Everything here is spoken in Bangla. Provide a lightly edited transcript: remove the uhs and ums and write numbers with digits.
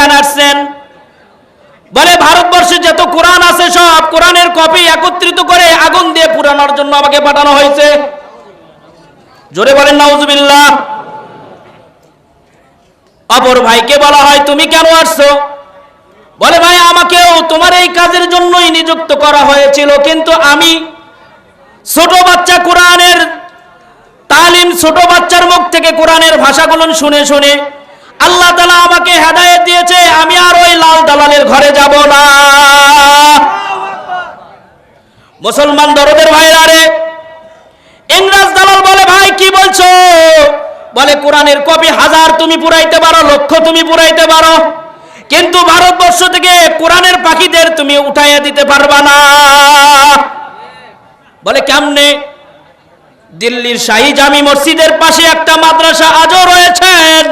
এখানে আসছেন? বলে ভারতবর্ষে যত কোরআন আছে সব কোরআনের কপি একত্রিত করে আগুন দিয়ে পুরানোর জন্য আমাকে পাঠানো হয়েছে। জোরে বলেন নাউজুবিল্লাহ। অপর ভাইকে বলা হয় তুমি কেন আসছো? বলে ভাই আমাকেও তোমার এই কাজের জন্যই নিযুক্ত করা হয়েছিল, কিন্তু আমি ছোট বাচ্চা কোরআনের তালিম, ছোট বাচ্চার মুখ থেকে কোরআনের ভাষাগুলো শুনে শুনে আল্লাহ তাআলা আমাকে হেদায়েত দিয়েছে, আমি আর ওই লাল দালালের ঘরে যাব না। মুসলমান দরদের ভাইরা রে, ইংরেজ দালাল বলে ভাই কি বলছো? বলে কোরআনের কপি হাজার তুমি পুরাইতে পারো, লক্ষ তুমি পুরাইতে পারো, কিন্তু ভারতবর্ষ থেকে কোরআনের পাখিদের তুমি উঠাইয়া দিতে পারবা না। বলে কেমনে? দিল্লির শাহী জামি মসজিদের পাশে একটা মাদ্রাসা আজও রয়েছেন।